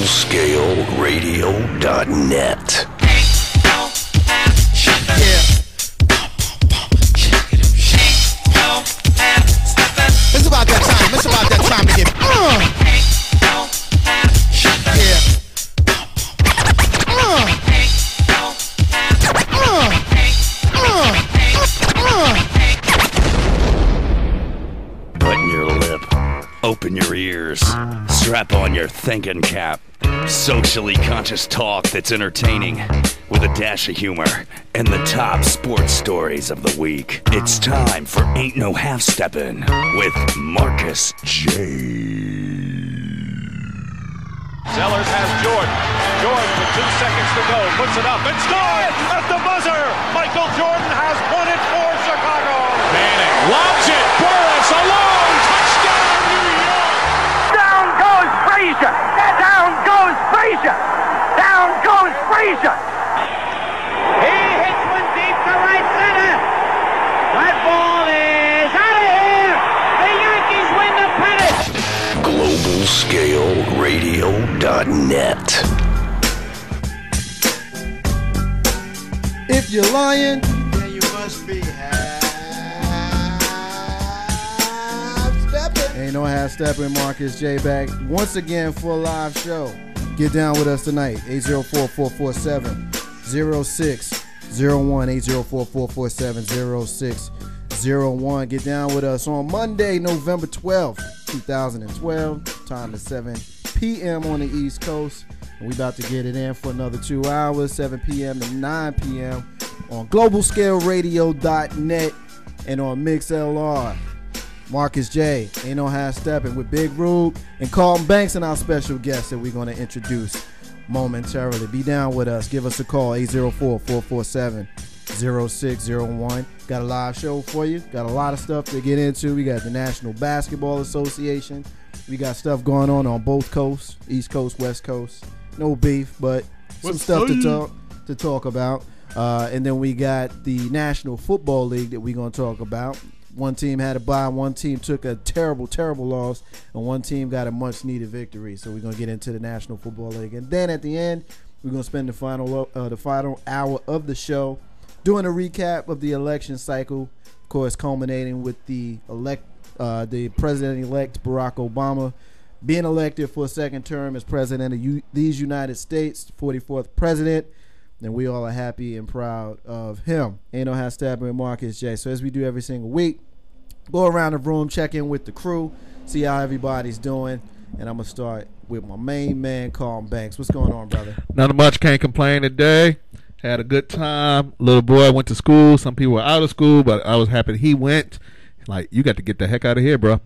GlobalScaleRadio.net. It's about that time. It's about that time to get. Button your lip, open your ears, strap on your thinking cap. Socially conscious talk that's entertaining with a dash of humor and the top sports stories of the week. It's time for Ain't No Half Steppin' with Marcus J. Sellers has Jordan. Jordan with 2 seconds to go. Puts it up and scores at the buzzer. Michael Jordan has won it for Chicago. Manning lobs it. Burris alone. Touchdown, New York. Down goes Frazier. Down goes Frazier. Down goes Frazier. He hits one deep to right center. That ball is out of here. The Yankees win the pennant. GlobalScaleRadio.net. If you're lying, then you must be half stepping. Ain't no half stepping. Marcus J back once again for a live show. Get down with us tonight. 804-447-0601. 804-447-0601. Get down with us on Monday, November 12th, 2012. Time is 7 p.m. on the East Coast. And we about to get it in for another 2 hours, 7 p.m. to 9 p.m. on GlobalScaleRadio.net and on MixLR. Marcus J, Ain't No Half Steppin' with Big Rube and Carlton Banks and our special guest that we're going to introduce momentarily. Be down with us. Give us a call, 804-447-0601. Got a live show for you. Got a lot of stuff to get into. We got the National Basketball Association. We got stuff going on both coasts, East Coast, West Coast. No beef, but some stuff to talk about. And then we got the National Football League that we're going to talk about. One team had a bye, one team took a terrible, terrible loss, and one team got a much-needed victory. So we're going to get into the National Football League. And then at the end, we're going to spend the final hour of the show doing a recap of the election cycle, of course, culminating with the President-elect Barack Obama being elected for a second term as President of these United States, 44th President. And we all are happy and proud of him. Ain't no half stepping with Marcus J. So as we do every single week, go around the room, check in with the crew, see how everybody's doing. And I'm going to start with my main man, Carlton Banks. What's going on, brother? Not much. Can't complain today. Had a good time. Little boy went to school. Some people were out of school, but I was happy he went. Like, you got to get the heck out of here, bro.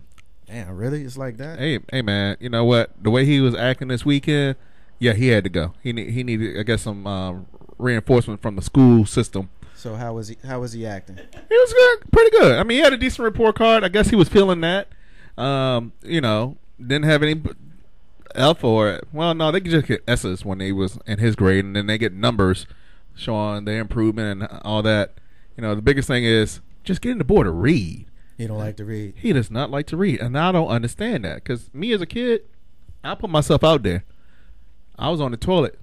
Damn, really? It's like that? Hey, man. You know what? The way he was acting this weekend, yeah, he had to go. He needed, I guess, some reinforcement from the school system. So how was he acting? He was good, pretty good. I mean, he had a decent report card. I guess he was feeling that. Didn't have any F or it. Well, no, they could just get S's when he was in his grade, and then they get numbers showing their improvement and all that. You know, the biggest thing is just getting the boy to read. He don't like to read. He does not like to read, and I don't understand that because me as a kid, I put myself out there. I was on the toilet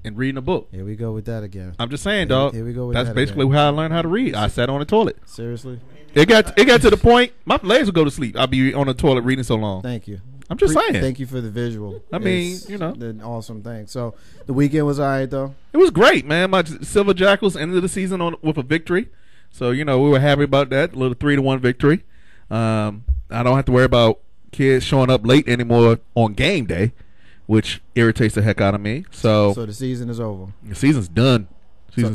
and reading a book. Here we go with that again. I'm just saying, dog. Here we go with That's that basically again. how I learned how to read. I sat on the toilet. Seriously? It got to the point my legs would go to sleep. I'd be on the toilet reading so long. Thank you. I'm just saying. Thank you for the visual. I mean, It's you know, an awesome thing. So the weekend was all right, though. it was great, man. My Silver Jackals ended the season with a victory, so we were happy about that. A little 3-1 victory. I don't have to worry about kids showing up late anymore on game day, which irritates the heck out of me. So the season is over. the season's done.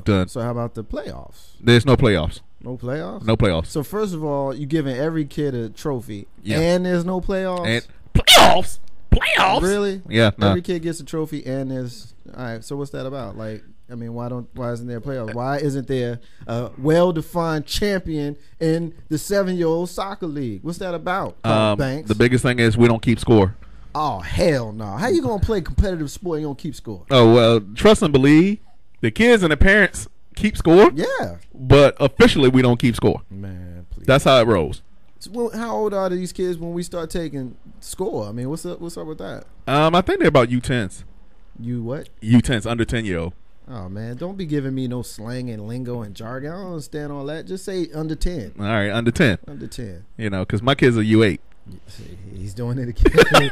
Done. So how about the playoffs? There's no playoffs. No playoffs? No playoffs. So first of all, you're giving every kid a trophy, Yeah. and there's no playoffs? And playoffs? Playoffs? Really? Yeah. No. Every kid gets a trophy, and there's all right. So what's that about? Like, I mean, why isn't there playoffs? Why isn't there a well-defined champion in the 7-year-old soccer league? What's that about? Banks. The biggest thing is we don't keep score. Oh hell no! How you gonna play competitive sport and you don't keep score? Oh well, trust and believe. The kids and the parents keep score. Yeah, But officially we don't keep score. man, please. That's how it rolls. How old are these kids when we start taking score? I mean, what's up with that? I think they're about U10s. You what? U10s, under 10-year-old. Oh man, don't be giving me no slang and lingo and jargon. I don't understand all that. Just say under 10. All right, under 10. Under 10. You know, because my kids are U8. He's doing it again.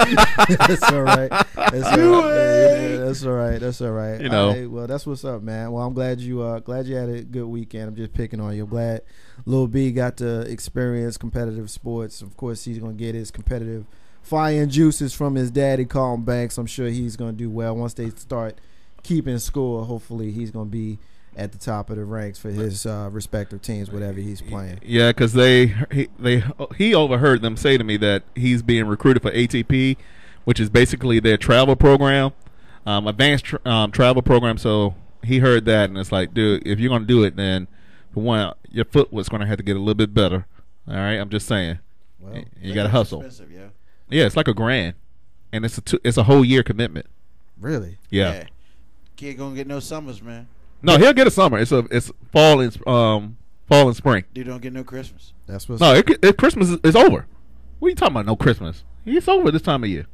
That's all right. That's all right. That's all right. That's all right. You know. All right, well, that's what's up, man. Well, I'm glad you had a good weekend. I'm just picking on you. I'm glad Lil B got to experience competitive sports. Of course, he's gonna get his competitive fire and juices from his daddy, Carlton Banks. I'm sure he's gonna do well once they start keeping score. Hopefully, he's gonna be at the top of the ranks for his respective teams, whatever he's playing. Yeah, because he overheard them say to me that he's being recruited for ATP, which is basically their travel program, advanced travel program. So he heard that, and it's like, dude, if you're gonna do it, then for one, your foot was gonna have to get a little bit better. All right, I'm just saying. Well, you gotta hustle. Yeah, it's like $1,000, and it's a whole year commitment. Really? Yeah. Kid gonna get no summers, man. No, he'll get a summer. It's fall and spring. Dude don't get no Christmas. That's what's No, Christmas is over. What are you talking about? No Christmas. It's over this time of year.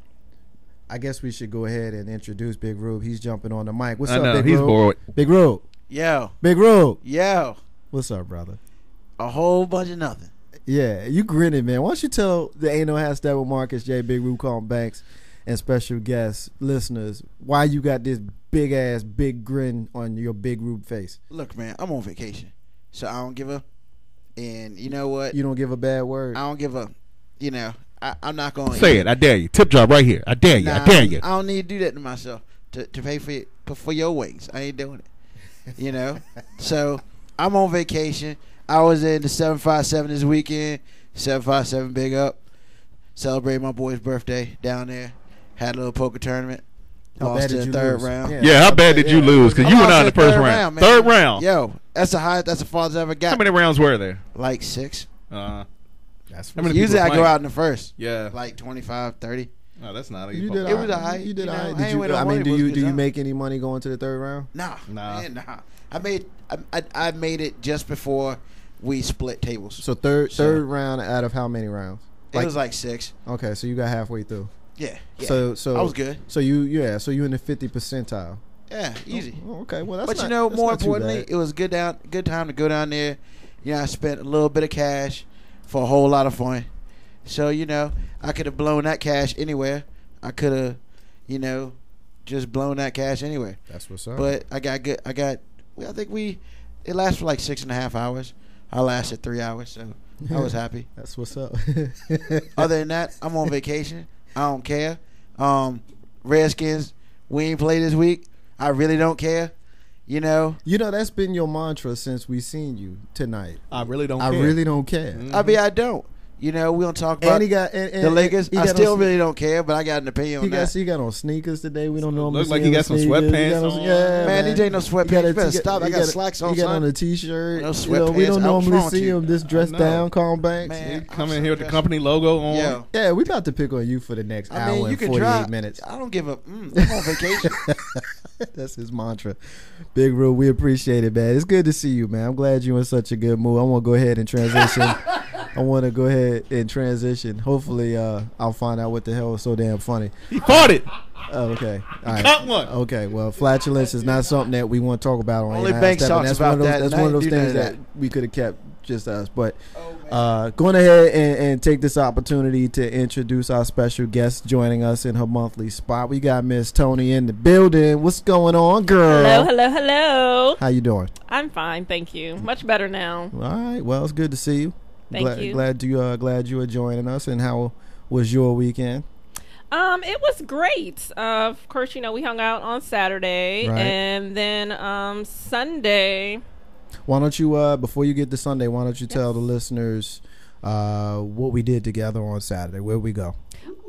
I guess we should go ahead and introduce Big Rube. He's jumping on the mic. What's I up, know, Big he's Rube? bored. Big Rube. Yo. Big Rube. Yo. What's up, brother? A whole bunch of nothing. Yeah, you grinning, man. Why don't you tell the Ain't No Hashtag with Marcus J, Big Rube, Carlton Banks, and special guest listeners why you got this big grin on your Big Rube face? Look, man, I'm on vacation, so I don't give a. And you know what? You don't give a bad word. I don't give a. You know, I'm not going to say it. I dare you. Tip job right here. I dare you. Nah, I dare you. I don't need to do that to myself to pay for your wings. I ain't doing it. You know, so I'm on vacation. I was in the 757 this weekend. 757, big up. Celebrated my boy's birthday down there. Had a little poker tournament. Lost in the third round. Yeah, how bad did you lose? Because you went out in the first round. Third round. Yo, that's the highest that's the farthest I ever got. How many rounds were there? Like 6. That's usually I go out in the first. Yeah. Like 25, 30. No, that's not. You did. It was a high. You did. I mean, do you make any money going to the third round? Nah. Man, nah. I made it just before we split tables. So third round out of how many rounds? It was like 6. Okay, so you got halfway through. Yeah. So I was good. So you in the 50 percentile. Yeah, easy. Oh, okay, well that's. But you know, more importantly, it was good time to go down there. You know, I spent a little bit of cash for a whole lot of fun. So you know, I could have blown that cash anywhere. I could have, you know, just blown that cash anywhere. That's what's up. But I got good. I think it lasted for like 6.5 hours. I lasted 3 hours, so I was happy. That's what's up. Other than that, I'm on vacation. I don't care. Redskins, we ain't play this week. I really don't care. You know, that's been your mantra since we seen you tonight. I really don't care. I really don't care. Mm-hmm. I mean, I don't. You know, we don't talk about the Lakers. I still really don't care, but I got an opinion on that. He got on sneakers today. We don't normally look like he got some sweatpants on. Yeah, man, these ain't no sweatpants. You better stop. I got slacks on. He got on a t-shirt. No sweatpants. We don't normally see him this dressed down, Carlton Banks. Man, come in here with the company logo on. Yeah, we about to pick on you for the next hour and 48 minutes. I don't give a. I'm on vacation. That's his mantra. Big Rube, we appreciate it, man. It's good to see you, man. I'm glad you're in such a good mood. I want to go ahead and transition. Hopefully, I'll find out what the hell is so damn funny. He farted. Oh, okay. All right. Cut one. Okay. Well, flatulence is not something that we want to talk about on Only Banks talks about that. That's one of those things that we could have kept just us. But going ahead and take this opportunity to introduce our special guest joining us in her monthly spot. We got Miss Tony in the building. What's going on, girl? Hello. How you doing? I'm fine, thank you. Much better now. All right. Well, it's good to see you. Thank you. Glad you are joining us. And how was your weekend? It was great. Of course, we hung out on Saturday, right. And then Sunday. Why don't you, before you get to Sunday, why don't you tell the listeners what we did together on Saturday? Where'd we go?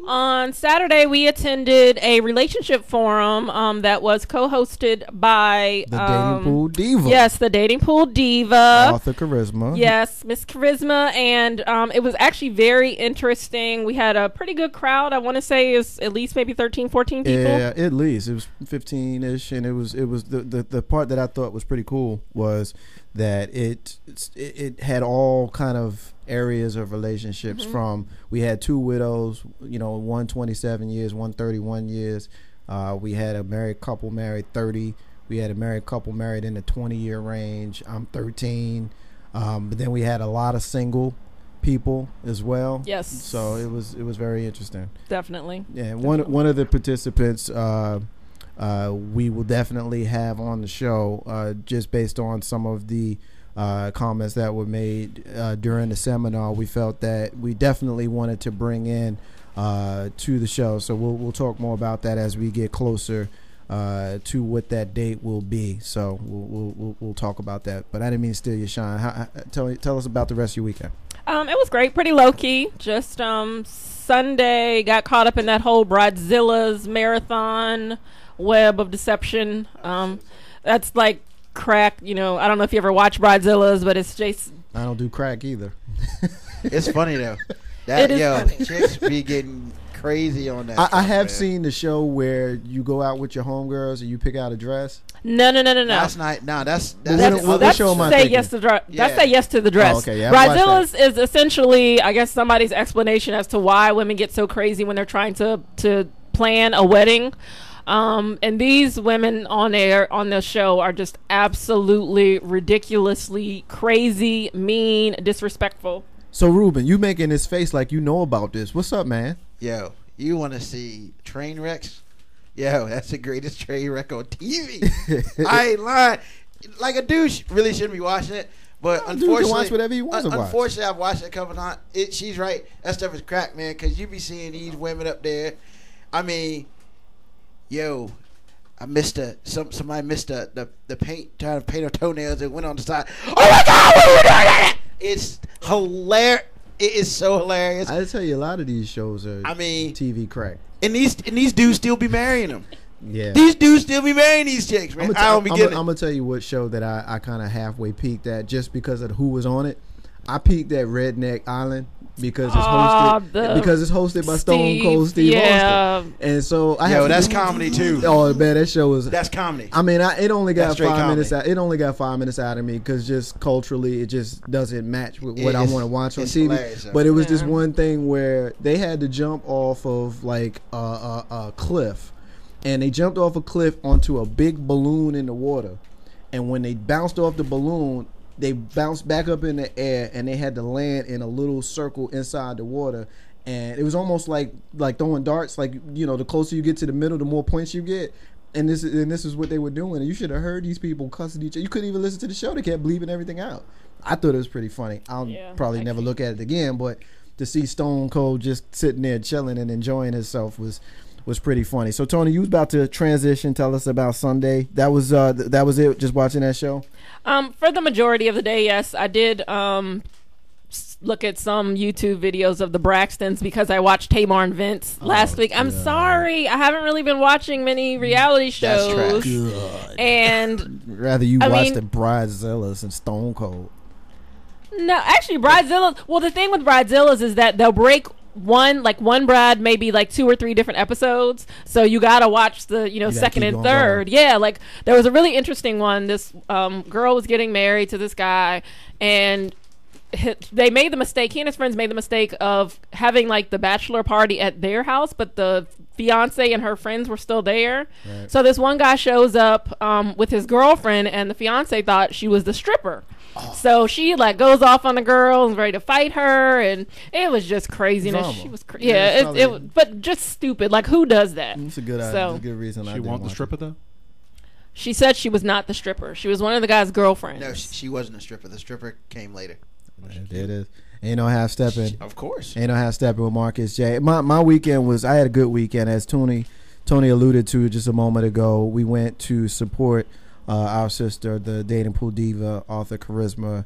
On Saturday, we attended a relationship forum that was co-hosted by the Dating Pool Diva. Yes, the Dating Pool Diva. Author Charisma. Yes, Miss Charisma, and it was actually very interesting. We had a pretty good crowd. I want to say is at least maybe 13, 14 people. Yeah, at least it was 15-ish, and it was the part that I thought was pretty cool was that it had all kind of areas of relationships. From we had 2 widows, one 27 years, one 31 years. We had a married couple married 30. We had a married couple married in the 20-year range. I'm 13. But then we had a lot of single people as well. Yes. So it was very interesting. Definitely. Yeah. One of the participants we will definitely have on the show just based on some of the comments that were made during the seminar. We felt that we definitely wanted to bring in to the show. So we'll talk more about that as we get closer to what that date will be. So we'll talk about that. But I didn't mean to steal your shine. Tell us about the rest of your weekend. It was great, pretty low key. Just Sunday, got caught up in that whole Bridezilla's marathon web of deception. That's like crack. I don't know if you ever watch Bridezilla's, but it's just. I don't do crack either. It's funny though. Chicks be getting crazy on that. I have seen the show where you go out with your homegirls and you pick out a dress. No. Last night, that's what show am I say thinking? yes to dress. That's say yes to the dress. Oh, okay, yeah, Bridezilla's is essentially, I guess, somebody's explanation as to why women get so crazy when they're trying to plan a wedding. And these women on the show are just absolutely ridiculously crazy, mean, disrespectful. So Ruben, you making this face like you know about this. What's up, man? Yo, you want to see train wrecks? Yo, that's the greatest train wreck on TV. I ain't lying. Like a douche really shouldn't be watching it, but unfortunately, can watch whatever he wants to watch. Unfortunately, I've watched it a couple times. She's right. That stuff is crack, man. Because you be seeing these women up there. I mean, yo, I missed somebody missed the paint, trying to paint her toenails and went on the side. Oh my God, what are you doing? It's hilarious. It is so hilarious. I tell you, a lot of these shows are TV crack. And these dudes still be marrying them. Yeah. These dudes still be marrying these chicks, man. I'm gonna tell you what show that I kind of halfway peaked at just because of who was on it. I peaked at Redneck Island because it's hosted by Stone Cold Steve Austin. And so that's comedy too. Oh man, that show is that's comedy. I mean, it only got 5 minutes comedy. out. It only got 5 minutes out of me because just culturally, it just doesn't match with what I want to watch on TV. But it was this one thing where they had to jump off of like a cliff, and they jumped off a cliff onto a big balloon in the water, and when they bounced off the balloon, they bounced back up in the air, and they had to land in a little circle inside the water. And it was almost like throwing darts. Like, the closer you get to the middle, the more points you get. And this is what they were doing. And you should have heard these people cussing each other. You couldn't even listen to the show. They kept bleeping everything out. I thought it was pretty funny. I'll probably never look at it again. But to see Stone Cold just sitting there chilling and enjoying himself was pretty funny. So Tony, you was about to transition. Tell us about Sunday. That was it. Just watching that show. For the majority of the day, yes, I did look at some YouTube videos of the Braxtons because I watched Tamar and Vince last week. I'm sorry, I haven't really been watching many reality shows. And rather you watch the Bridezillas and Stone Cold. No, actually, Bridezillas. Well, the thing with Bridezillas is that they'll break one bride, maybe like 2 or 3 different episodes, so you gotta watch the second and third. Yeah, like there was a really interesting one. This girl was getting married to this guy, and they made the mistake, he and his friends made the mistake of having like the bachelor party at their house, but the fiance and her friends were still there. Right. So this one guy shows up with his girlfriend, and the fiance thought she was the stripper. So she like goes off on the girl and is ready to fight her, and it was just craziness. She was but just stupid. Like, who does that? It's a good idea. It's a good reason. She want the stripper though. She said she was not the stripper. She was one of the guy's girlfriends. No, she wasn't a stripper. The stripper came later. There it is. Ain't no half stepping. Of course. Ain't no half stepping with Marcus J. My weekend was, I had a good weekend, as Tony alluded to just a moment ago. We went to support our sister, the dating pool diva, Arthur Charisma,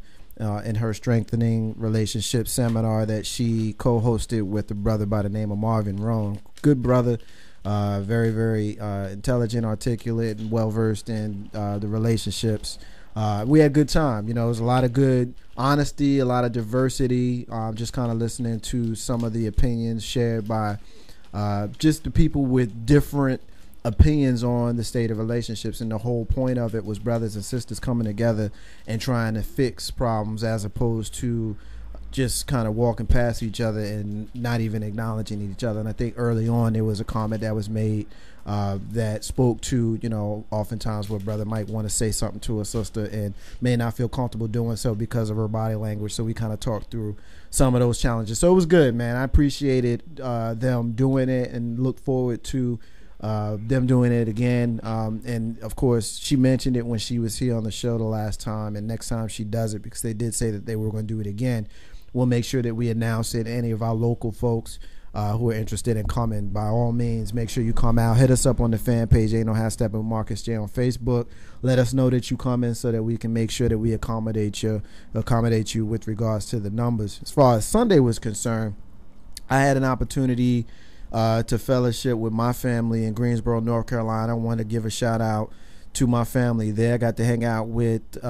in her strengthening relationship seminar that she co-hosted with a brother by the name of Marvin Rohn. Good brother, very, very intelligent, articulate, and well-versed in the relationships. We had a good time. It was a lot of good honesty, a lot of diversity, just kind of listening to some of the opinions shared by just the people with different opinions on the state of relationships. And the whole point of it was brothers and sisters coming together and trying to fix problems, as opposed to just kind of walking past each other and not even acknowledging each other. And I think early on there was a comment that was made that spoke to, oftentimes where brother might want to say something to a sister and may not feel comfortable doing so because of her body language. So we kind of talked through some of those challenges. So it was good, man. I appreciated them doing it and look forward to them doing it again. And of course, she mentioned it when she was here on the show the last time, and next time she does it, because they did say that they were going to do it again, we'll make sure that we announce it. Any of our local folks who are interested in coming, by all means, make sure you come out. Hit us up on the fan page, Ain't No Half Steppin' with Marcus J on Facebook. Let us know that you come in so that we can make sure that we accommodate you with regards to the numbers. As far as Sunday was concerned, I had an opportunity to fellowship with my family in Greensboro, North Carolina. I want to give a shout out to my family there. I got to hang out with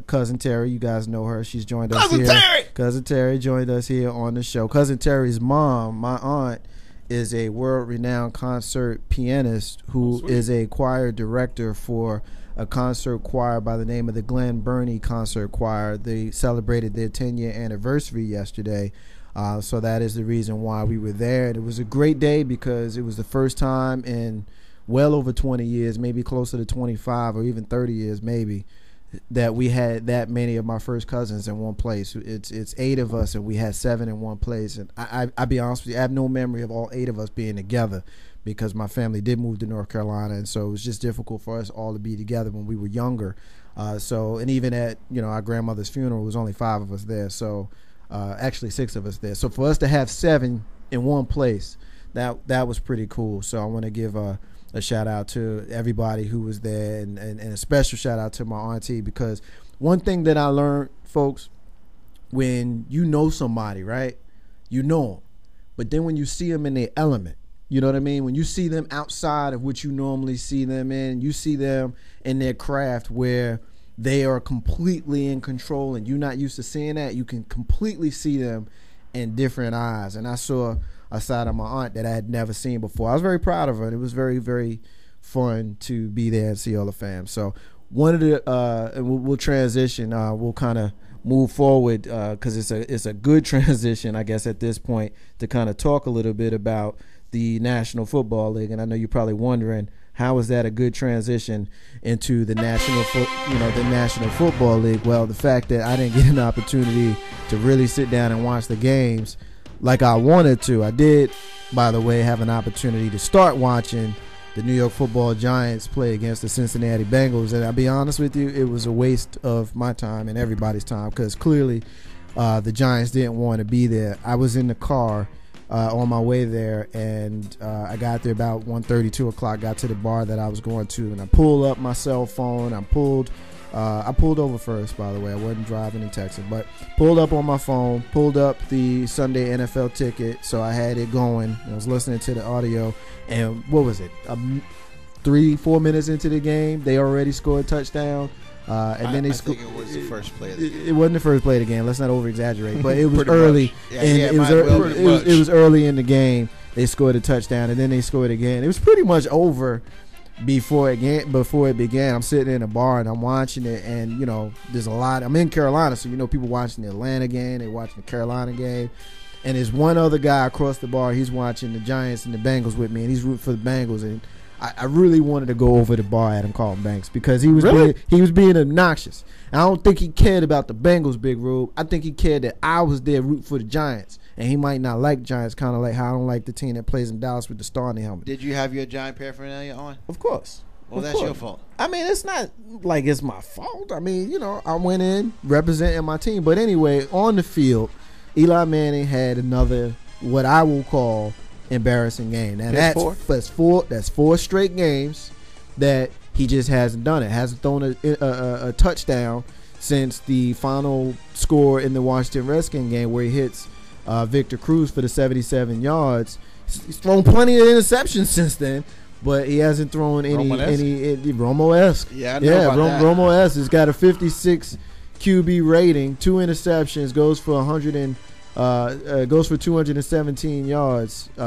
Cousin Terry. You guys know her. She's joined us here. Cousin Terry joined us here on the show. Cousin Terry's mom, my aunt, is a world-renowned concert pianist who is a choir director for a concert choir by the name of the Glen Burnie Concert Choir. They celebrated their 10-year anniversary yesterday. So that is the reason why we were there. And it was a great day because it was the first time in well over 20 years, maybe closer to 25 or even 30 years maybe, that we had that many of my first cousins in one place. It's 8 of us, and we had 7 in one place. And I'll be honest with you, I have no memory of all 8 of us being together because my family did move to North Carolina, and so it was just difficult for us all to be together when we were younger. And even at our grandmother's funeral, it was only 5 of us there. So actually 6 of us there. So for us to have 7 in one place, that was pretty cool. So I want to give a shout out to everybody who was there, and a special shout out to my auntie, because one thing that I learned, folks, when you know somebody, right, you know them, but then when you see them in their element, you know what I mean? When you see them outside of what you normally see them in, you see them in their craft where they are completely in control and you're not used to seeing that, you can completely see them in different eyes. And I saw a side of my aunt that I had never seen before. I was very proud of her, and it was very, very fun to be there and see all the fam. So one of the and we'll transition. We'll kind of move forward because it's a good transition, I guess, at this point, to kind of talk a little bit about the National Football League. And I know you're probably wondering, how is that a good transition into the National Football League? Well, the fact that I didn't get an opportunity to really sit down and watch the games like I wanted to. I did, by the way, have an opportunity to start watching the New York Football Giants play against the Cincinnati Bengals, and I'll be honest with you, it was a waste of my time and everybody's time, because clearly the Giants didn't want to be there. I was in the car on my way there, and I got there about 1:30, 2 o'clock, got to the bar that I was going to, and I pulled up my cell phone. I pulled over first, by the way. I wasn't driving and texting, but pulled up on my phone, pulled up the Sunday NFL ticket, so I had it going. I was listening to the audio, and what was it? 3-4 minutes into the game, they already scored a touchdown. And then they scored. It was the first play of the game. It wasn't the first play of the game. Let's not over exaggerate, but it was Pretty early. much. And Yeah, it was early in the game. They scored a touchdown, and then they scored again. It was pretty much over before it began. I'm sitting in a bar and I'm watching it, and there's a lot. I'm in Carolina, so people watching the Atlanta game, they watching the Carolina game, and there's one other guy across the bar. He's watching the Giants and the Bengals with me, and he's rooting for the Bengals. And I really wanted to go over the bar at him, calling Banks, because he was being obnoxious. And I don't think he cared about the Bengals, Big Rube. I think he cared that I was there rooting for the Giants, and he might not like Giants, kind of like how I don't like the team that plays in Dallas with the star on the helmet. Did you have your Giant paraphernalia on? Of course. Well, that's your fault. I mean, it's not like it's my fault. I mean, I went in representing my team. But anyway, on the field, Eli Manning had another, what I will call, embarrassing game. And that's four straight games that he just hasn't done it. Hasn't thrown a touchdown since the final score in the Washington Redskins game, where he hits Victor Cruz for the 77 yards. He's thrown plenty of interceptions since then, but he hasn't thrown any Romo-esque. Yeah, I know about that. Romo-esque has got a 56 QB rating, 2 interceptions, goes for 217 yards in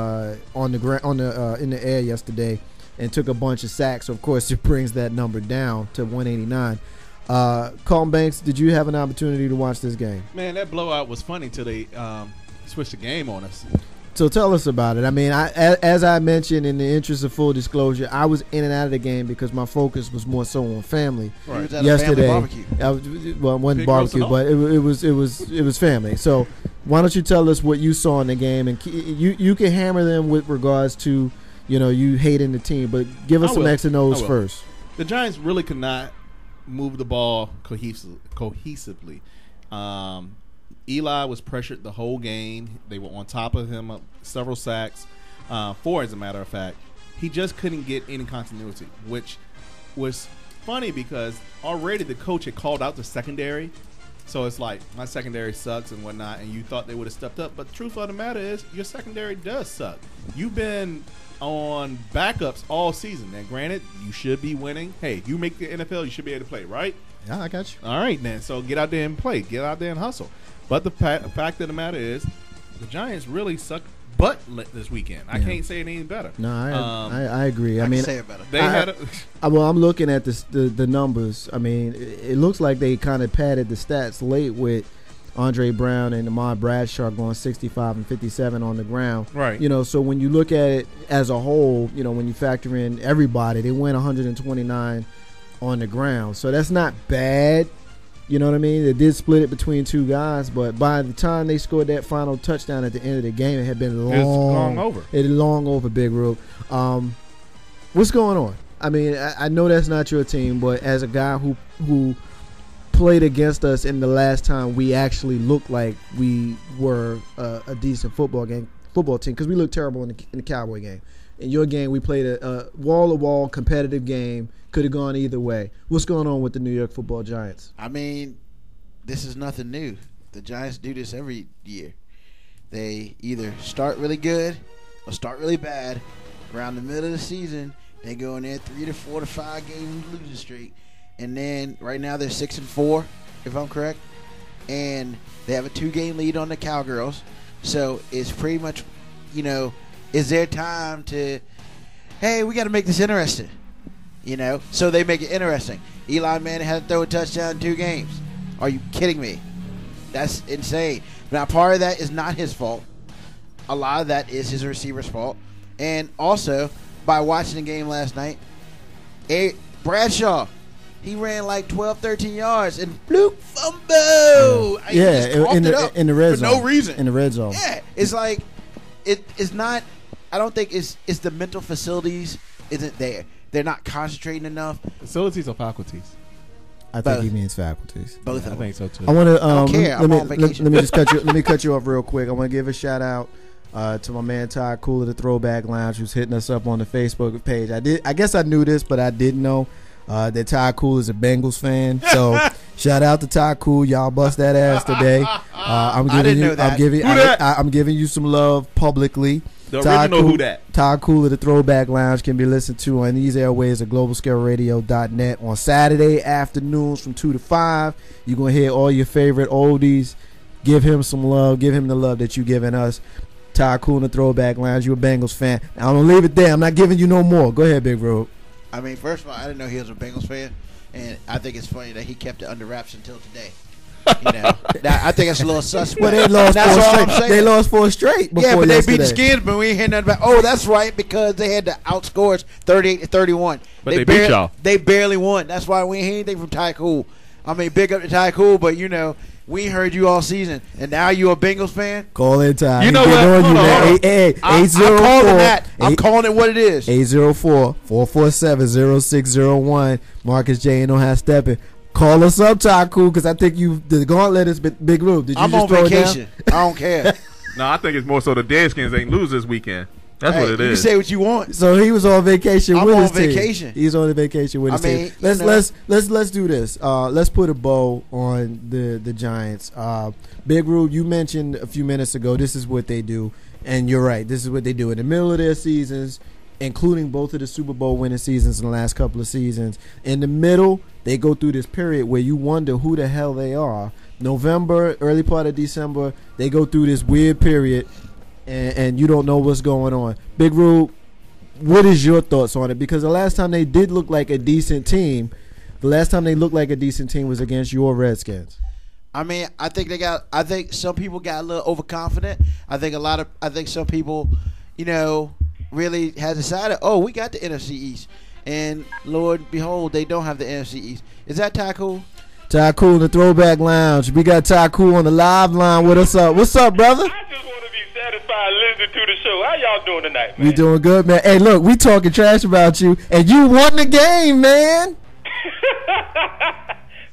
the air yesterday, and took a bunch of sacks. So of course, it brings that number down to 189. Colton Banks, did you have an opportunity to watch this game? Man, that blowout was funny till they switched the game on us. So tell us about it. I mean, as I mentioned, in the interest of full disclosure, I was in and out of the game because my focus was more so on family. Right. At Yesterday, a family barbecue. well, it wasn't barbecue, but it was family. So why don't you tell us what you saw in the game, and you can hammer them with regards to you hating the team, but give us some X and O's first. The Giants really could not move the ball cohesively. Eli was pressured the whole game. They were on top of him, several sacks, 4 as a matter of fact. He just couldn't get any continuity, which was funny because already the coach had called out the secondary. So it's like, my secondary sucks and whatnot, and you thought they would have stepped up. But the truth of the matter is, your secondary does suck. You've been on backups all season. Now, granted, you should be winning. Hey, you make the NFL, you should be able to play, right? Yeah, I got you. All right, then. So get out there and play. Get out there and hustle. But the fact of the matter is, the Giants really suck butt this weekend. I can't say it any better. No, I agree. I mean, say it better. They had well, I'm looking at the numbers. I mean, it looks like they kind of padded the stats late with Andre Brown and Ahmad Bradshaw going 65 and 57 on the ground. Right. So when you look at it as a whole, when you factor in everybody, they went 129 on the ground. So that's not bad. You know what I mean? They did split it between 2 guys, but by the time they scored that final touchdown at the end of the game, it had been long over. It had long over, Big Rube. What's going on? I mean, I know that's not your team, but as a guy who played against us in the last time we actually looked like we were a decent football team, because we looked terrible in the Cowboy game. In your game, we played a wall-to-wall competitive game. Could have gone either way. What's going on with the New York Football Giants? I mean, this is nothing new. The Giants do this every year. They either start really good or start really bad. Around the middle of the season, they go in there 3 to 4 to 5 game losing streak, and then right now they're 6-4, if I'm correct, and they have a 2-game lead on the Cowgirls. So it's pretty much, it's their time to, hey, we got to make this interesting. So they make it interesting. Eli Manning had to throw a touchdown in 2 games. Are you kidding me? That's insane. Now, part of that is not his fault. A lot of that is his receiver's fault. And also, by watching the game last night, Bradshaw, he ran like 12, 13 yards and fluke fumble. In the red zone. For no reason. In the red zone. Yeah, it's like, it's not, I don't think it's the mental facilities isn't there. They're not concentrating enough. Facilities or faculties? I think he means faculties. Both of them. I think so too. I want to. I don't care. I'm on vacation. Let me just cut you. Let me cut you off real quick. I want to give a shout out to my man Todd Cool of the Throwback Lounge, who's hitting us up on the Facebook page. I guess I knew this, but I didn't know that Todd Cool is a Bengals fan. So shout out to Todd Cool. Y'all bust that ass today. I didn't know that. I'm giving you some love publicly. The original Who Dat. Todd Cool of the Throwback Lounge can be listened to on these airways at globalscaleradio.net on Saturday afternoons from 2 to 5. You're going to hear all your favorite oldies. Give him some love. Give him the love that you're giving us. Todd Cool in the Throwback Lounge. You're a Bengals fan. I'm going to leave it there. I'm not giving you no more. Go ahead, Big Road. I mean, first of all, I didn't know he was a Bengals fan. And I think it's funny that he kept it under wraps until today. I think it's a little suspect. But they lost 4 straight. They lost 4 straight before but yesterday. they beat the Skins, but we ain't hearing nothing about. Oh, that's right, because they had to outscore us 38-31. But they beat y'all. They barely won. That's why we ain't hear anything from Ty Cool. I mean, big up to Ty Cool, but we heard you all season, and now you a Bengals fan. Call in Ty. You know what? I'm calling that. I'm calling it what it is. 804-447-0601. Marcus J. and Ohio Steppin. Call us up, Ty Cool, because I think the gauntlet is Big Rube. Did you I'm just on throw vacation. It down? I don't care. No, I think it's more so the Deadskins ain't lose this weekend. That's what it is. You can say what you want. So he was on vacation I'm with on his team. vacation. He's on vacation with his team. Let's do this. Let's put a bow on the Giants. Big Rube, you mentioned a few minutes ago, this is what they do. And you're right. This is what they do. In the middle of their seasons, including both of the Super Bowl winning seasons in the last couple of seasons, in the middle, they go through this period where you wonder who the hell they are. November, early part of December, they go through this weird period, and you don't know what's going on. Big Rube, what is your thoughts on it? Because the last time they did look like a decent team, the last time they looked like a decent team was against your Redskins. I mean, I think some people got a little overconfident. I think some people, really had decided, oh, we got the NFC East. And Lord behold, they don't have the NFC East. Is that Ty Cool? Ty Cool in the Throwback Lounge. We got Ty Cool on the live line with us up. What's up, brother? I just want to be satisfied listening to the show. How y'all doing tonight, man? We doing good, man. Hey, look, we talking trash about you, and you won the game, man.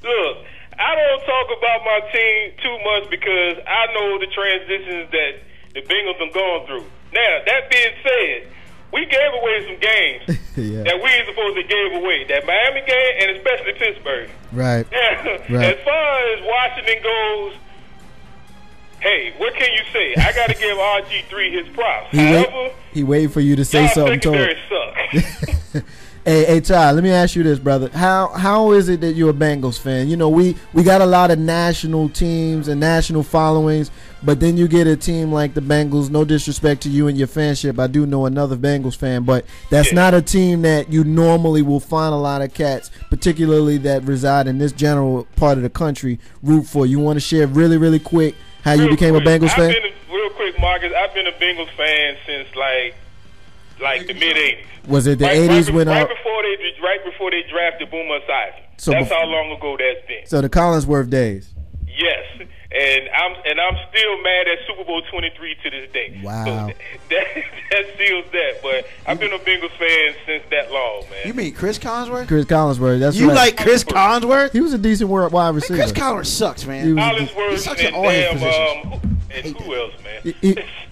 Look, I don't talk about my team too much because I know the transitions that the Bengals have gone through. Now, that being said, we gave away some games that we ain't supposed to give away. That Miami game and especially Pittsburgh. Right. As far as Washington goes, hey, what can you say? I got to give RG3 his props. However, he waited for you to say something to him. Suck. Hey, Ty, let me ask you this, brother. How is it that you're a Bengals fan? We got a lot of national teams and national followings, but then you get a team like the Bengals. No disrespect to you and your fanship. I do know another Bengals fan, but that's not a team that you normally will find a lot of cats, particularly that reside in this general part of the country, root for. You want to share really, really quick how you became a Bengals fan? Real quick, Marcus, I've been a Bengals fan since like the mid '80s. Was it the '80s when right before they drafted Boomer Esiason? So that's how long ago that's been. So the Collinsworth days. Yes, and I'm still mad at Super Bowl 23 to this day. Wow. So that seals that. But I've been a Bengals fan since that long, man. You mean Chris Collinsworth? Chris Collinsworth. That's you right. like Chris Collinsworth? He was a decent wide receiver. Chris Collinsworth sucks, man. Collinsworth sucks in all his positions. And who else, man?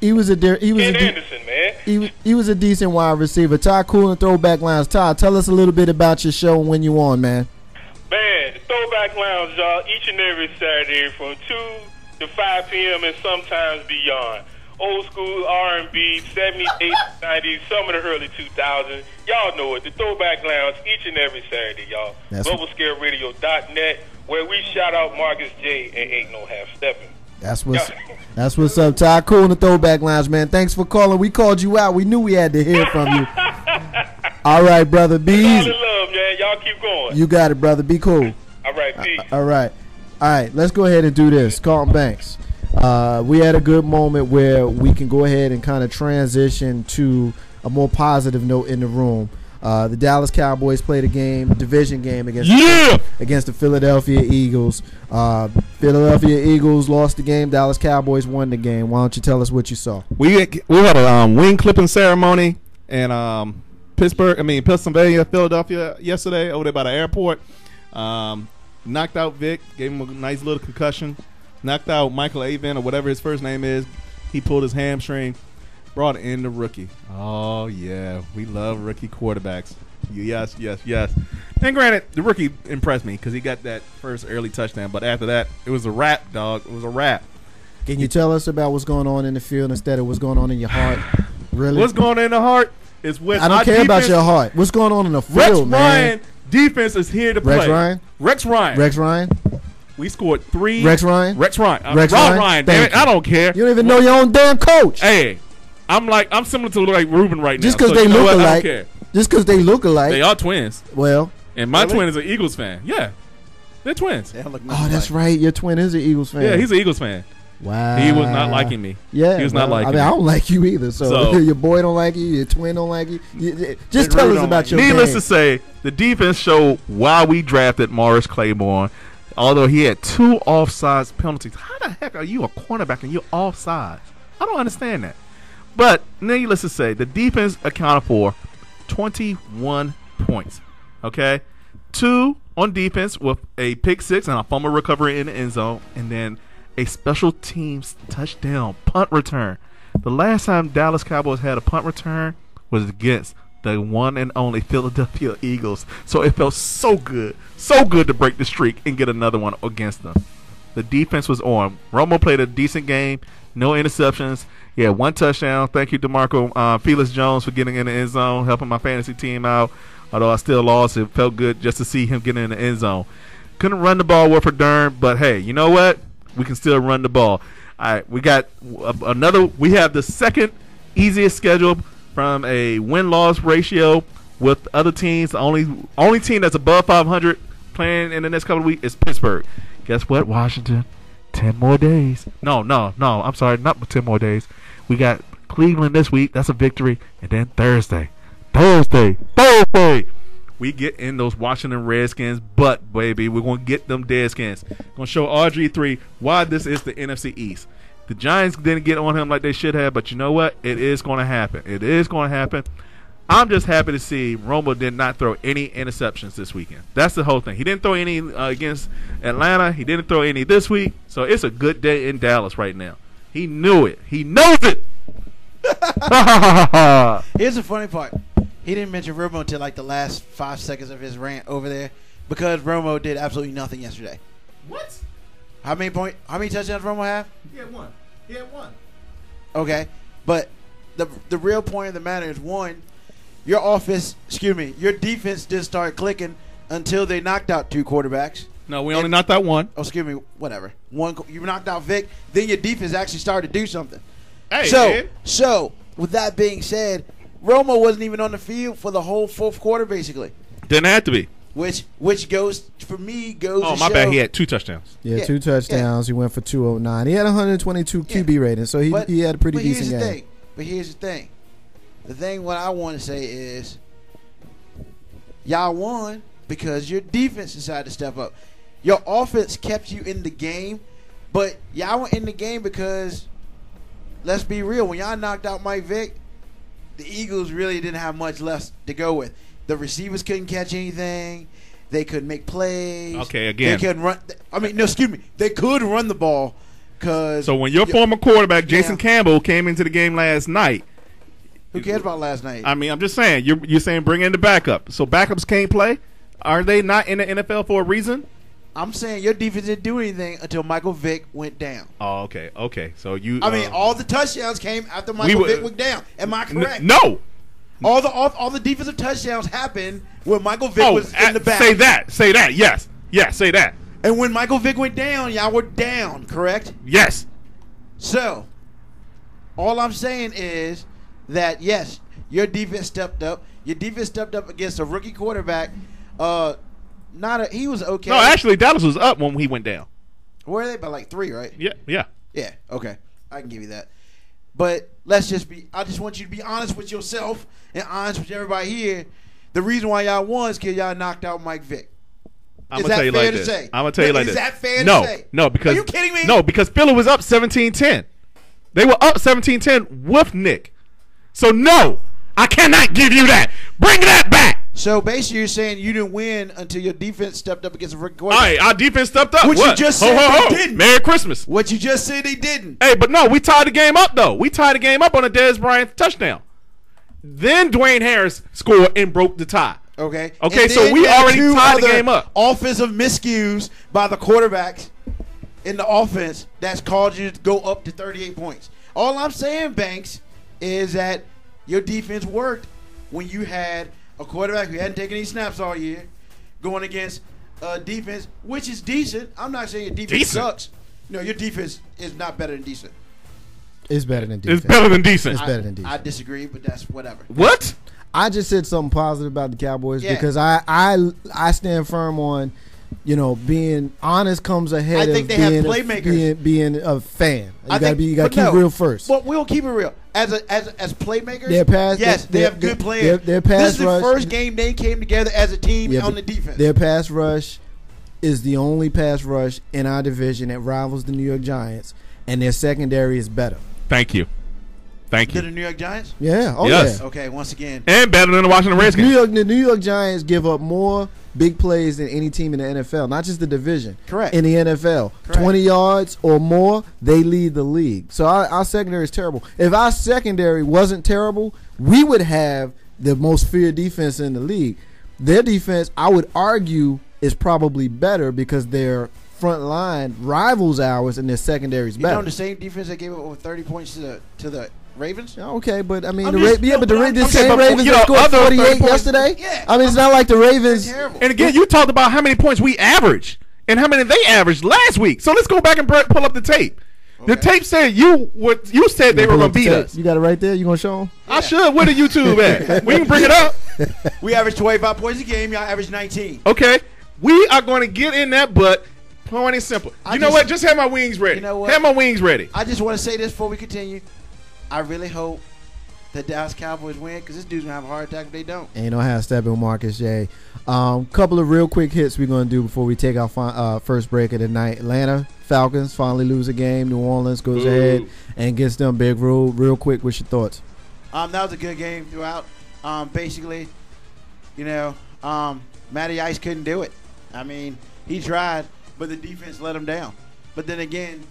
He was a Anderson, man. He was a decent wide receiver. Ty Cool and Throwback Lounge. Ty, tell us a little bit about your show and when you on, man. Man, the Throwback Lounge, y'all, each and every Saturday from 2 to 5 p.m. and sometimes beyond. Old school R&B, 70s, 80s, 90s, some of the early 2000s. Y'all know it. The Throwback Lounge, each and every Saturday, y'all. GlobalScaleRadio.net, where we shout out Marcus J. and Ain't No Half Steppin'. That's what's up, Ty Cool in the Throwback Lounge, man. Thanks for calling. We called you out. We knew we had to hear from you. All right, brother. Be easy. Love, man. Y'all keep going. You got it, brother. Be cool. All right, peace. All right. Let's go ahead and do this. Carlton Banks. We had a good moment where we can go ahead and kind of transition to a more positive note in the room. The Dallas Cowboys played a division game against the Philadelphia Eagles. Philadelphia Eagles lost the game. Dallas Cowboys won the game. Why don't you tell us what you saw? We had a wing clipping ceremony in Pennsylvania, Philadelphia yesterday over there by the airport. Knocked out Vic, gave him a nice little concussion. Knocked out Michael Avon or whatever his first name is. He pulled his hamstring. Brought in the rookie. Oh, yeah. We love rookie quarterbacks. Yes. And granted, the rookie impressed me because he got that first early touchdown. But after that, it was a wrap, dog. It was a wrap. Can you tell us about what's going on in the field instead of what's going on in your heart? Really? What's going on in the heart is when I don't care about your heart. What's going on in the field, man? Ryan defense is here to play. Rex Ryan. We scored 3. Rex Ryan. Ryan. Damn it, I don't care. You don't even know your own damn coach. Hey. I'm similar to like Ruben right now. Just because they look alike. I don't care. Just because they look alike. They are twins. Well, and my twin is an Eagles fan. Yeah, they're twins. They look that's right. Your twin is an Eagles fan. Yeah, he's an Eagles fan. Wow. He was not liking me. Yeah, he was not liking me. I don't like you either. So your boy don't like you. Your twin don't like you. Just tell us about your. Needless to say, the defense showed why we drafted Morris Claiborne. Although he had 2 offsides penalties. How the heck are you a cornerback and you're offsides? I don't understand that. But needless to say, the defense accounted for 21 points. Okay? 2 on defense with a pick 6 and a fumble recovery in the end zone, and then a special teams touchdown punt return. The last time Dallas Cowboys had a punt return was against the one and only Philadelphia Eagles. So it felt so good to break the streak and get another one against them. The defense was on. Romo played a decent game. No interceptions. Yeah, 1 touchdown. Thank you, DeMarco Felix Jones, for getting in the end zone, helping my fantasy team out. Although I still lost, it felt good just to see him get in the end zone. Couldn't run the ball worth a darn, but hey, you know what? We can still run the ball. All right, we got another. We have the second easiest schedule from a win-loss ratio with other teams. The only team that's above 500 playing in the next couple of weeks is Pittsburgh. Guess what, Washington? 10 more days. No. I'm sorry, not 10 more days. We got Cleveland this week. That's a victory. And then Thursday. We get in those Washington Redskins butt, baby. We're going to get them Deadskins. Going to show Audrey 3 why this is the NFC East. The Giants didn't get on him like they should have, but you know what? It is going to happen. It is going to happen. I'm just happy to see Romo did not throw any interceptions this weekend. That's the whole thing. He didn't throw any against Atlanta. He didn't throw any this week. So it's a good day in Dallas right now. He knew it. He knows it. Here's the funny part. He didn't mention Romo until like the last 5 seconds of his rant over there because Romo did absolutely nothing yesterday. What? How many touchdowns Romo have? He had one. Okay. But the real point of the matter is, one, your defense didn't start clicking until they knocked out 2 quarterbacks. No, we only knocked out one. Oh, excuse me, whatever. You knocked out Vic, then your defense actually started to do something. Hey, so with that being said, Romo wasn't even on the field for the whole fourth quarter, basically. Didn't have to be. Which goes Oh, my bad. He had 2 touchdowns. Yeah, 2 touchdowns. He went for 209. He had 122 QB rating, so he had a pretty decent game. But here's the thing. The thing what I want to say is y'all won because your defense decided to step up. Your offense kept you in the game, but y'all were in the game because, let's be real, when y'all knocked out Mike Vick, the Eagles really didn't have much left to go with. The receivers couldn't catch anything. They couldn't make plays. Okay, again. They couldn't run. They could run the ball. So when your former quarterback, Jason Campbell, came into the game last night. Who cares about last night? I mean, I'm just saying. You're saying bring in the backup. So backups can't play? Are they not in the NFL for a reason? I'm saying your defense didn't do anything until Michael Vick went down. Oh, okay. So you. All the touchdowns came after Michael Vick went down. Am I correct? No. All the defensive touchdowns happened when Michael Vick was in the back. Say that. Yes, say that. And when Michael Vick went down, y'all were down, correct? Yes. So, all I'm saying is that, yes, your defense stepped up. Your defense stepped up against a rookie quarterback. He was okay. No, actually, Dallas was up when he went down. Where are they? By like 3, right? Yeah. Yeah, okay. I can give you that. But I just want you to be honest with yourself and honest with everybody here. The reason why y'all won is because y'all knocked out Mike Vick. I'm going to tell you like this. Is that fair to say? No, because. Are you kidding me? No, because Philly was up 17-10. They were up 17-10 with Nick. So, no, I cannot give you that. Bring that back. So, basically, you're saying you didn't win until your defense stepped up against a rookie quarterback. All right, our defense stepped up. What you just said they didn't. Merry Christmas. What you just said they didn't. Hey, but no, we tied the game up, though. We tied the game up on a Dez Bryant touchdown. Then Dwayne Harris scored and broke the tie. Okay, so we already tied the game up. Offensive miscues by the quarterbacks in the offense that's caused you to go up to 38 points. All I'm saying, Banks, is that your defense worked when you had a quarterback who hadn't taken any snaps all year going against a defense which is decent. I'm not saying your defense sucks. No, your defense is not better than decent. It's better than decent. It's better than decent. It's better than decent. I disagree, but that's whatever. What? I just said something positive about the Cowboys because I stand firm on, being honest comes ahead of being a fan. You got to keep real first. Well, we'll keep it real. As playmakers, they have good players. This is the first game they came together as a team on the defense. Their pass rush is the only pass rush in our division that rivals the New York Giants, and their secondary is better. Thank you. To the New York Giants? Yeah. Oh, yes. yeah. Okay, once again. And better than the Washington Redskins. The New York Giants give up more big plays than any team in the NFL, not just the division. Correct. In the NFL. Correct. 20 yards or more, they lead the league. So our secondary is terrible. If our secondary wasn't terrible, we would have the most feared defense in the league. Their defense, I would argue, is probably better because their front line rivals ours and their secondary is better. The same defense that gave up over 30 points to the Ravens? Okay, but I mean, the same Ravens that scored 48 yesterday. Yeah, I mean, it's not like the Ravens. And again, you talked about how many points we averaged and how many they averaged last week. So let's go back and pull up the tape. Okay. The tape said you said they were going to beat us. You got it right there. You going to show them? I should. Where the YouTube at? We can bring it up. We averaged 25 points a game. Y'all averaged 19. Okay. We are going to get in that butt. Plain and simple. You know what? Just have my wings ready. You know what? Have my wings ready. I just want to say this before we continue. I really hope the Dallas Cowboys win because this dude's going to have a heart attack if they don't. Ain't no half stepping, Marcus J. Couple of real quick hits we're going to do before we take our first break of the night. Atlanta Falcons finally lose a game. New Orleans goes ahead and gets them big rule. Real quick, what's your thoughts? That was a good game throughout. Basically, Matty Ice couldn't do it. I mean, he tried, but the defense let him down. But then again,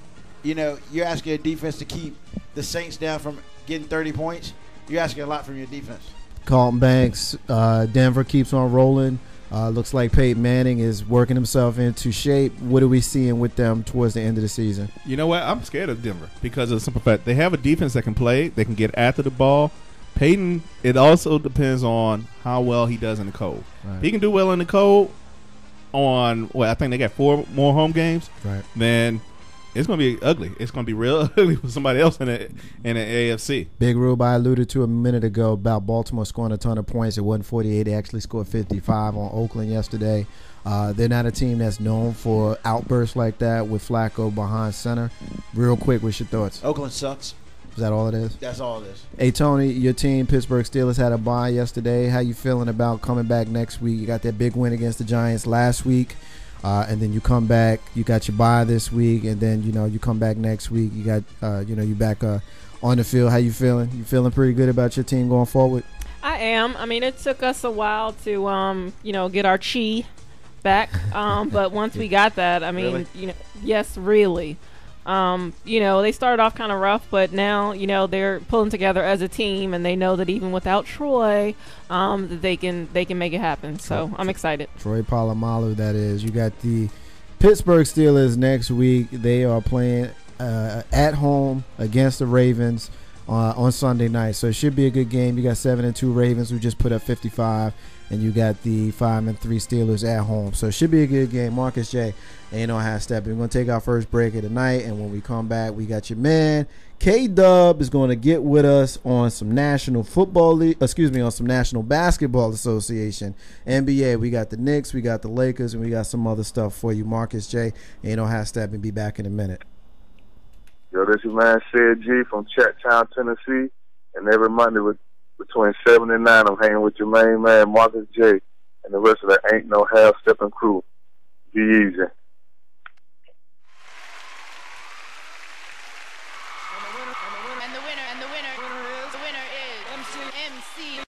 you're asking a defense to keep the Saints down from getting 30 points. You're asking a lot from your defense. Carlton Banks, Denver keeps on rolling. Looks like Peyton Manning is working himself into shape. What are we seeing with them towards the end of the season? You know what? I'm scared of Denver because of the simple fact they have a defense that can play. They can get after the ball. Peyton, it also depends on how well he does in the cold. Right. If he can do well in the cold I think they got 4 more home games, right? Then it's going to be ugly. It's going to be real ugly for somebody else in the AFC. Big Rube, I alluded to a minute ago about Baltimore scoring a ton of points. It wasn't 48. They actually scored 55 on Oakland yesterday. They're not a team that's known for outbursts like that with Flacco behind center. Real quick, what's your thoughts? Oakland sucks. Is that all it is? That's all it is. Hey, Tony, your team, Pittsburgh Steelers, had a bye yesterday. How you feeling about coming back next week? You got that big win against the Giants last week. And then you come back, you got your bye this week, and then you come back next week. You got you back on the field. How you feeling? You feeling pretty good about your team going forward? I am. I mean, it took us a while to get our chi back, but once we got that, I mean, Really? yes, really. They started off kind of rough, but now they're pulling together as a team, and they know that even without Troy, that they can make it happen. So I'm excited. Troy Polamalu, that is. You got the Pittsburgh Steelers next week. They are playing at home against the Ravens on Sunday night, so it should be a good game. You got 7-2 Ravens who just put up 55, and you got the 5-3 Steelers at home, so it should be a good game. Marcus J. Ain't no half stepping. We're gonna take our first break of the night, and when we come back, we got your man K-Dub is going to get with us on some National Football League. On some National Basketball Association, NBA. We got the Knicks, we got the Lakers, and we got some other stuff for you. Marcus J. Ain't no half stepping. Be back in a minute. Yo, this is man Sid G from Chattown, Tennessee, and every Monday between 7 and 9, I'm hanging with your main man Marcus J. and the rest of the Ain't No Half Stepping crew. Be easy.